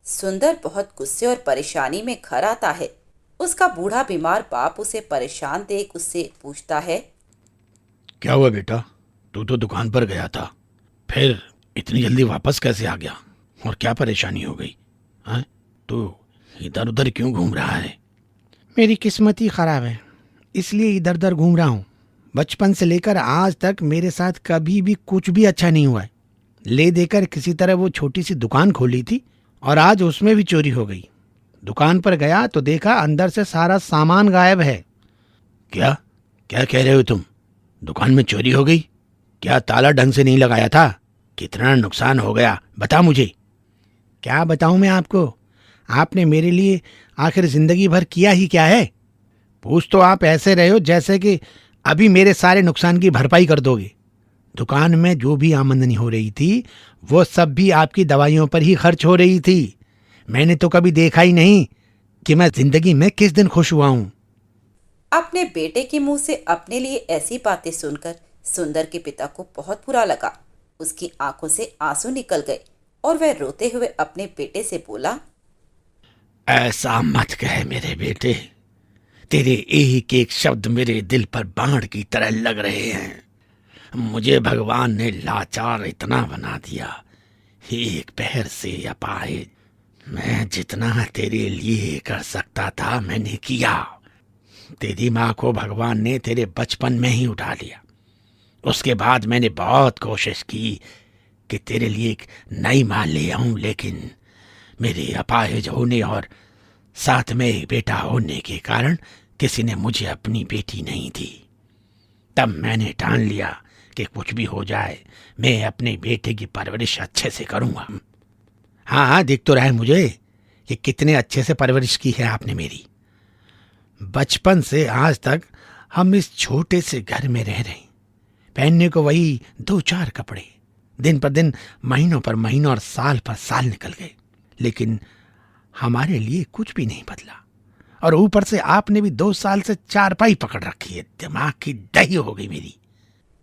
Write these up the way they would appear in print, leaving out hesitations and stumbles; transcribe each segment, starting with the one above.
सुंदर बहुत गुस्से और परेशानी में घर आता है। उसका बूढ़ा बीमार बाप उसे परेशान देख उससे पूछता है। क्या हुआ बेटा? तू तो दुकान पर गया था, फिर इतनी जल्दी वापस कैसे आ गया? और क्या परेशानी हो गई? हाँ, तू इधर उधर क्यों घूम रहा है? मेरी किस्मत ही खराब है, इसलिए इधर उधर घूम रहा हूँ। बचपन से लेकर आज तक मेरे साथ कभी भी कुछ भी अच्छा नहीं हुआ है। ले देकर किसी तरह वो छोटी सी दुकान खोली थी और आज उसमें भी चोरी हो गई। दुकान पर गया तो देखा अंदर से सारा सामान गायब है। क्या क्या कह रहे हो तुम? दुकान में चोरी हो गई? क्या ताला ढंग से नहीं लगाया था? कितना नुकसान हो गया, बता मुझे। क्या बताऊं मैं आपको? आपने मेरे लिए आखिर जिंदगी भर किया ही क्या है? पूछ तो आप ऐसे रहे हो जैसे कि अभी मेरे सारे नुकसान की भरपाई कर दोगे। दुकान में जो भी आमदनी हो रही थी वो सब भी आपकी दवाइयों पर ही खर्च हो रही थी। मैंने तो कभी देखा ही नहीं कि मैं जिंदगी में किस दिन खुश हुआ हूं। अपने बेटे के मुंह से अपने लिए ऐसी बातें सुनकर सुंदर के पिता को बहुत बुरा लगा। उसकी आंखों से आंसू निकल गए और वह रोते हुए अपने बेटे से बोला। ऐसा मत कह मेरे बेटे, तेरे एक एक शब्द मेरे दिल पर बाण की तरह लग रहे हैं। मुझे भगवान ने लाचार इतना बना दिया, एक पैर से अपाहिज। मैं जितना तेरे लिए कर सकता था मैंने किया। तेरी माँ को भगवान ने तेरे बचपन में ही उठा लिया। उसके बाद मैंने बहुत कोशिश की कि तेरे लिए एक नई माँ ले आऊं, लेकिन मेरे अपाहिज होने और साथ में एक बेटा होने के कारण किसी ने मुझे अपनी बेटी नहीं दी। तब मैंने ठान लिया कि कुछ भी हो जाए मैं अपने बेटे की परवरिश अच्छे से करूंगा। हाँ हाँ, दिख तो रहा है मुझे कि कितने अच्छे से परवरिश की है आपने मेरी। बचपन से आज तक हम इस छोटे से घर में रह रहे हैं। पहनने को वही दो चार कपड़े। दिन पर दिन, महीनों पर महीनों और साल पर साल निकल गए, लेकिन हमारे लिए कुछ भी नहीं बदला। और ऊपर से आपने भी 2 साल से चारपाई पकड़ रखी है। दिमाग की दही हो गई मेरी।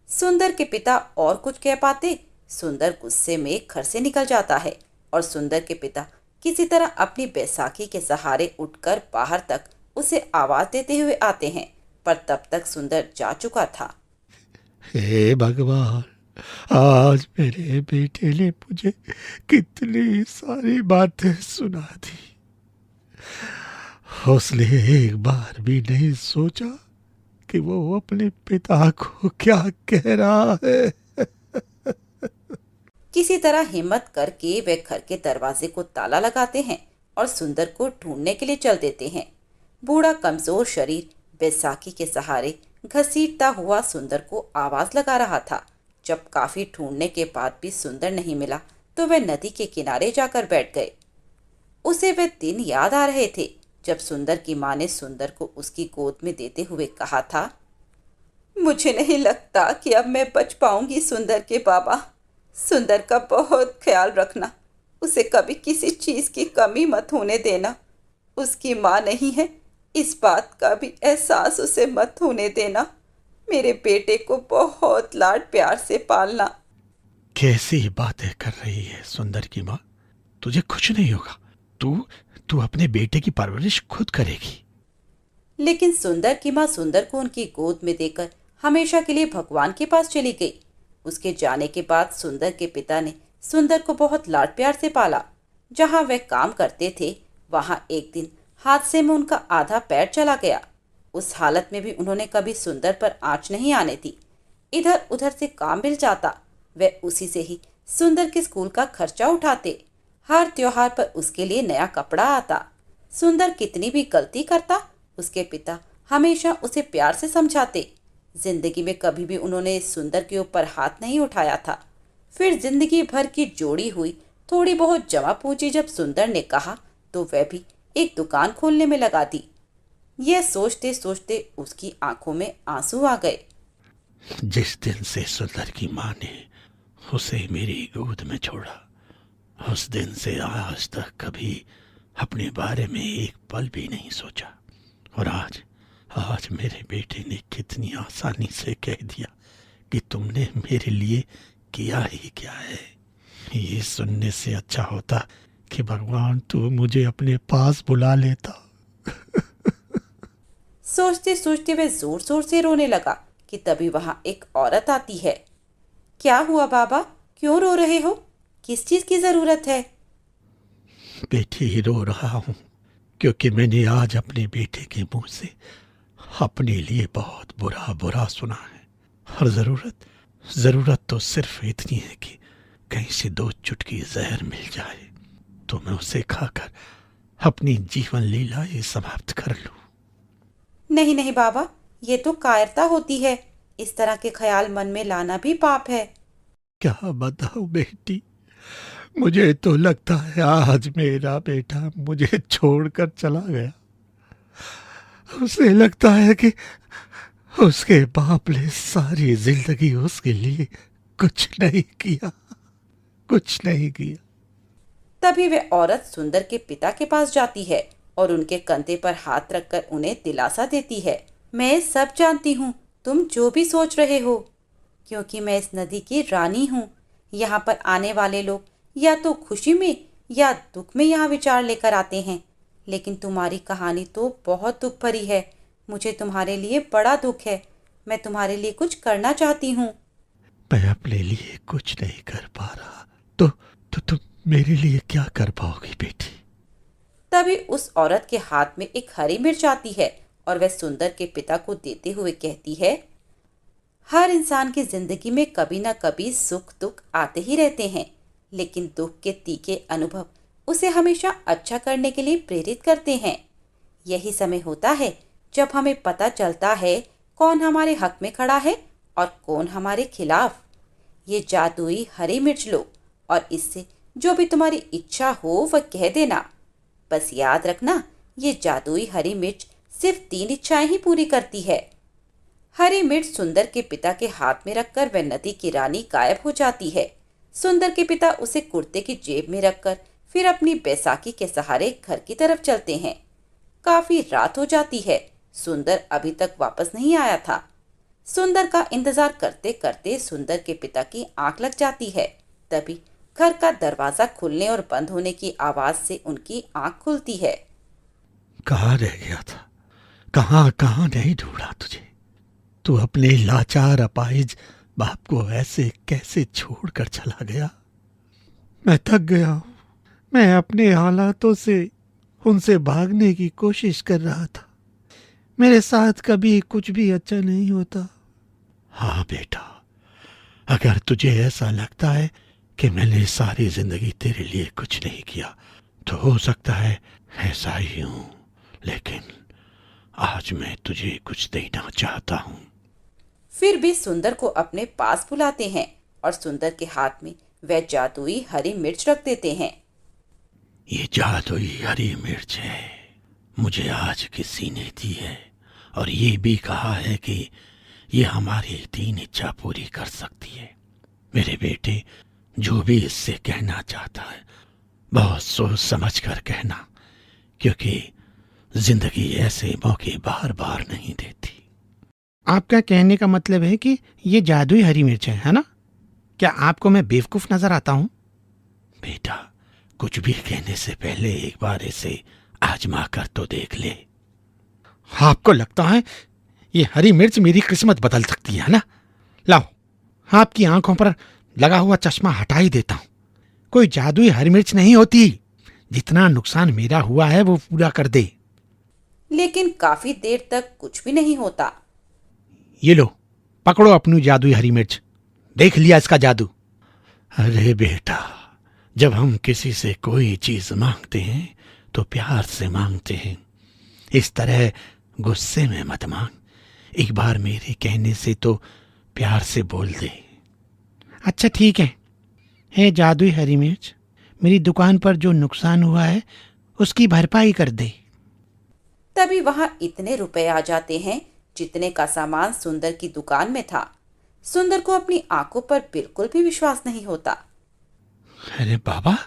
सुंदर के पिता और कुछ कह पाते, सुंदर गुस्से में घर से निकल जाता है और सुंदर के पिता किसी तरह अपनी बैसाखी के सहारे उठकर बाहर तक उसे आवाज देते हुए आते हैं, पर तब तक सुंदर जा चुका था। हे भगवान, आज मेरे बेटे ने मुझे कितनी सारी बातें सुना दी। उसने एक बार भी नहीं सोचा कि वो अपने पिता को क्या कह रहा है। किसी तरह हिम्मत करके वे घर के दरवाजे को ताला लगाते हैं और सुंदर को ढूंढने के लिए चल देते हैं। बूढ़ा कमजोर शरीर बैसाखी के सहारे घसीटता हुआ सुंदर को आवाज लगा रहा था। जब काफी ढूंढने के बाद भी सुंदर नहीं मिला तो वे नदी के किनारे जाकर बैठ गए। उसे वे दिन याद आ रहे थे जब सुंदर की माँ ने सुंदर को उसकी गोद में देते हुए कहा था, मुझे नहीं लगता कि अब मैं बच पाऊंगी सुंदर के बाबा। सुंदर का बहुत ख्याल रखना, उसे कभी किसी चीज की कमी मत होने देना। उसकी माँ नहीं है, इस बात का भी एहसास उसे मत होने देना। मेरे बेटे को बहुत लाड प्यार से पालना। कैसी बातें कर रही है सुंदर की माँ? तुझे कुछ नहीं होगा। तू तू अपने बेटे की परवरिश खुद करेगी। लेकिन सुंदर की माँ सुंदर को उनकी गोद में देकर हमेशा के लिए भगवान के पास चली गई। उसके जाने के बाद सुंदर के पिता ने सुंदर को बहुत लाड प्यार से पाला। जहाँ वह काम करते थे वहाँ एक दिन हादसे में उनका आधा पैर चला गया। उस हालत में भी उन्होंने कभी सुंदर पर आंच नहीं आने दी। इधर उधर से काम मिल जाता, वह उसी से ही सुंदर के स्कूल का खर्चा उठाते। हर त्योहार पर उसके लिए नया कपड़ा आता। सुंदर कितनी भी गलती करता, उसके पिता हमेशा उसे प्यार से समझाते। जिंदगी में कभी भी उन्होंने सुंदर के ऊपर हाथ नहीं उठाया था। फिर जिंदगी भर की जोड़ी हुई थोड़ी बहुत जमा पूंजी जब सुंदर ने कहा तो वह भी एक दुकान खोलने में लगा दी। यह सोचते सोचते उसकी आंखों में आंसू आ गए। जिस दिन से सुंदर की माँ ने उसे मेरी गोद में छोड़ा, उस दिन से आज तक कभी अपने बारे में एक पल भी नहीं सोचा। और आज आज मेरे बेटे ने कितनी आसानी से कह दिया कि तुमने मेरे लिए किया ही क्या है। ये सुनने से अच्छा होता कि भगवान तू मुझे अपने पास बुला लेता। सोचते सोचते वह जोर जोर से रोने लगा कि तभी वहां एक औरत आती है। क्या हुआ बाबा, क्यों रो रहे हो? किस चीज की जरूरत है? बेटी, रो रहा हूं क्योंकि मैंने आज अपने बेटे के मुंह से अपने लिए बहुत बुरा बुरा सुना है। और जरूरत तो सिर्फ इतनी है कि कहीं से 2 चुटकी जहर मिल जाए तो मैं उसे खाकर अपनी जीवन लीला ये समाप्त कर लूं। नहीं नहीं बाबा, ये तो कायरता होती है। इस तरह के ख्याल मन में लाना भी पाप है। क्या बताऊं बेटी, मुझे तो लगता है आज मेरा बेटा मुझे छोड़कर चला गया। उसे लगता है कि उसके बाप ने सारी जिंदगी उसके लिए कुछ नहीं किया। तभी वह औरत सुंदर के पिता के पास जाती है और उनके कंधे पर हाथ रखकर उन्हें दिलासा देती है। मैं सब जानती हूँ, तुम जो भी सोच रहे हो, क्योंकि मैं इस नदी की रानी हूँ। यहाँ पर आने वाले लोग या तो खुशी में या दुख में यहाँ विचार लेकर आते हैं, लेकिन तुम्हारी कहानी तो बहुत दुख भरी है। मुझे तुम्हारे लिए बड़ा दुख है। मैं तुम्हारे लिए कुछ करना चाहती हूँ। मैं अपने लिए कुछ नहीं कर पा रहा तो तुम मेरे लिए क्या कर पाओगी बेटी? तभी उस औरत के हाथ में एक हरी मिर्च आती है और वह सुंदर के पिता को देते हुए कहती है, हर इंसान की जिंदगी में कभी ना कभी सुख दुख आते ही रहते हैं, लेकिन दुख के तीखे अनुभव उसे हमेशा अच्छा करने के लिए प्रेरित करते हैं। यही समय होता है जब हमें पता चलता है कौन हमारे हक में खड़ा है और कौन हमारे खिलाफ। ये जादुई हरी मिर्च लो और इससे जो भी तुम्हारी इच्छा हो वह कह देना। बस याद रखना, ये जादुई हरी मिर्च सिर्फ 3 इच्छाएं ही पूरी करती है। हरी मिर्च सुंदर के पिता के हाथ में रखकर वह नदी की रानी गायब हो जाती है। सुंदर के पिता उसे कुर्ते की जेब में रखकर फिर अपनी बैसाखी के सहारे घर की तरफ चलते हैं। काफी रात हो जाती है। सुंदर अभी तक वापस नहीं आया था। सुंदर का इंतजार करते करते सुंदर के पिता की आंख लग जाती है। तभी घर का दरवाजा खुलने और बंद होने की आवाज से उनकी आंख खुलती है। कहाँ रह गया था? कहाँ नहीं ढूंढा तुझे? तू अपने लाचार अपाहिज बाप को ऐसे कैसे छोड़कर चला गया? मैं थक गया हूं। मैं अपने हालातों से उनसे भागने की कोशिश कर रहा था। मेरे साथ कभी कुछ भी अच्छा नहीं होता। हाँ बेटा, अगर तुझे ऐसा लगता है कि मैंने सारी जिंदगी तेरे लिए कुछ नहीं किया तो हो सकता है ऐसा ही हूं, लेकिन आज मैं तुझे कुछ देना चाहता हूं। फिर भी सुंदर को अपने पास बुलाते हैं और सुंदर के हाथ में वह जादुई हरी मिर्च रख देते हैं। ये जादुई हरी मिर्च है, मुझे आज किसी ने दी है और ये भी कहा है कि ये हमारी 3 इच्छा पूरी कर सकती है। मेरे बेटे, जो भी इससे कहना चाहता है बहुत सोच समझ कर कहना, क्योंकि जिंदगी ऐसे मौके बार बार नहीं देती। आपका कहने का मतलब है कि ये जादुई हरी मिर्च है ना? क्या आपको मैं बेवकूफ नजर आता हूं? बेटा, कुछ भी कहने से पहले एक बार इसे आजमा कर तो देख ले। आपको लगता है ये हरी मिर्च मेरी किस्मत बदल सकती है ना? लाओ, आपकी आंखों पर लगा हुआ चश्मा हटा ही देता हूं। कोई जादुई हरी मिर्च नहीं होती। जितना नुकसान मेरा हुआ है वो पूरा कर दे। लेकिन काफी देर तक कुछ भी नहीं होता। ये लो, पकड़ो अपनी जादुई हरी मिर्च। देख लिया इसका जादू। अरे बेटा, जब हम किसी से कोई चीज मांगते हैं तो प्यार से मांगते हैं। इस तरह गुस्से में मत मांग। एक बार मेरे कहने से तो प्यार से बोल दे। अच्छा ठीक है जादुई हरी मिर्च, मेरी दुकान पर जो नुकसान हुआ है उसकी भरपाई कर दे। तभी वहां इतने रुपए आ जाते हैं जितने का सामान सुंदर की दुकान में था। सुंदर को अपनी आंखों पर बिल्कुल भी विश्वास नहीं होता। अरे बाबा,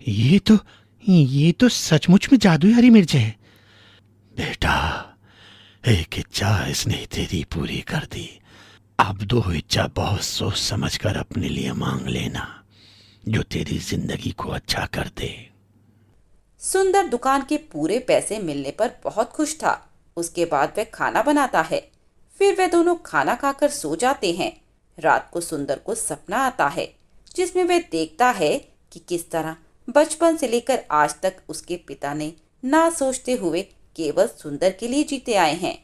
ये तो सचमुच में जादुई हरी मिर्च है। बेटा, एक इच्छा इसने तेरी पूरी कर दी। अब 2 इच्छा बहुत सोच समझ कर अपने लिए मांग लेना, जो तेरी जिंदगी को अच्छा कर दे। सुंदर दुकान के पूरे पैसे मिलने पर बहुत खुश था। उसके बाद वह खाना बनाता है। फिर वे दोनों खाना खाकर सो जाते हैं। रात को सुंदर को सपना आता है, जिसमें वह देखता है कि किस तरह बचपन से लेकर आज तक उसके पिता ने ना सोचते हुए केवल सुंदर के लिए जीते आए हैं।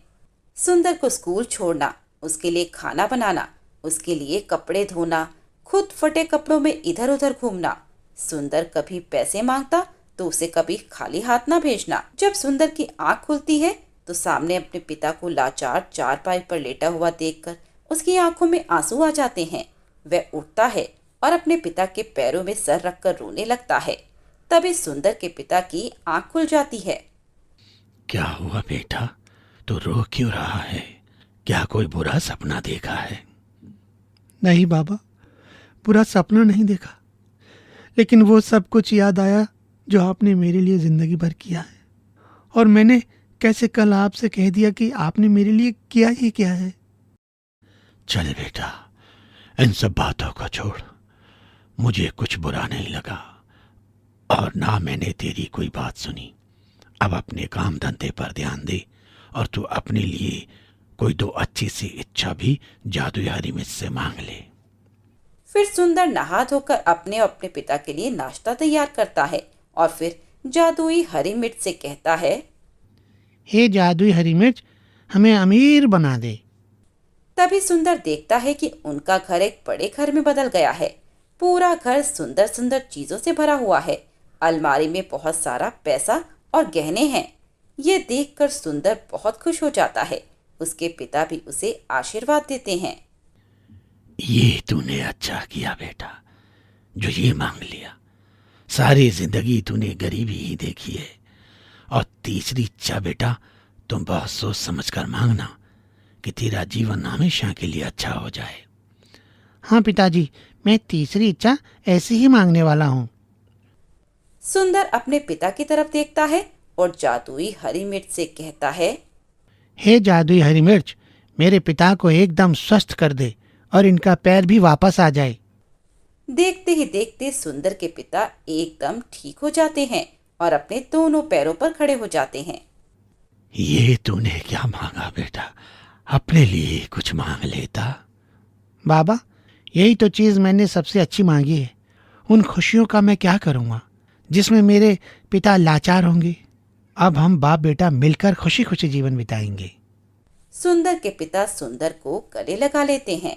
सुंदर को स्कूल छोड़ना, उसके लिए खाना बनाना, उसके लिए कपड़े धोना, खुद फटे कपड़ों में इधर उधर घूमना। सुंदर कभी पैसे मांगता तो उसे कभी खाली हाथ ना भेजना। जब सुंदर की आंख खुलती है तो सामने अपने पिता को लाचार चारपाई पर लेटा हुआ देखकर उसकी आंखों में आंसू आ जाते हैं। वह उठता है और अपने पिता के पैरों में सर रखकर रोने लगता है। तभी सुंदर के पिता की आंख खुल जाती है। क्या हुआ बेटा, तू रो क्यों रहा है? क्या कोई बुरा सपना देखा है? नहीं बाबा, पूरा सपना नहीं देखा, लेकिन वो सब कुछ याद आया जो आपने मेरे लिए जिंदगी भर किया है। और मैंने कैसे कल आपसे कह दिया कि आपने मेरे लिए किया ही क्या है। चल बेटा, इन सब बातों को छोड़। मुझे कुछ बुरा नहीं लगा और ना मैंने तेरी कोई बात सुनी। अब अपने काम धंधे पर ध्यान दे और तू अपने लिए कोई दो अच्छी सी इच्छा भी जादुई हरी मिर्च से मांग ले। फिर सुंदर नहा धोकर अपने और अपने पिता के लिए नाश्ता तैयार करता है और फिर जादुई हरी मिर्च से कहता है, हे जादुई हरी मिर्च, हमें अमीर बना दे। तभी सुंदर देखता है कि उनका घर एक बड़े घर में बदल गया है। पूरा घर सुंदर सुंदर चीजों से भरा हुआ है। अलमारी में बहुत सारा पैसा और गहने हैं। ये देखकर सुंदर बहुत खुश हो जाता है। उसके पिता भी उसे आशीर्वाद देते हैं। ये तूने अच्छा किया बेटा, जो ये मांग लिया। सारी जिंदगी तूने गरीबी ही देखी है। और तीसरी इच्छा बेटा, तुम बहुत सोच समझ कर मांगना कि तेरा जीवन हमेशा के लिए अच्छा हो जाए। हाँ पिताजी, मैं तीसरी इच्छा ऐसे ही मांगने वाला हूँ। सुंदर अपने पिता की तरफ देखता है और जादुई हरी मिर्च से कहता है, हे जादुई हरी मिर्च, मेरे पिता को एकदम स्वस्थ कर दे और इनका पैर भी वापस आ जाए। देखते ही देखते सुंदर के पिता एकदम ठीक हो जाते हैं और अपने दोनों पैरों पर खड़े हो जाते हैं। ये तूने क्या मांगा बेटा? अपने लिए कुछ मांग लेता। बाबा, यही तो चीज़ मैंने सबसे अच्छी मांगी है। उन खुशियों का मैं क्या करूँगा जिसमें मेरे पिता लाचार होंगे। अब हम बाप बेटा मिलकर खुशी खुशी जीवन बिताएंगे। सुंदर के पिता सुंदर को गले लगा लेते हैं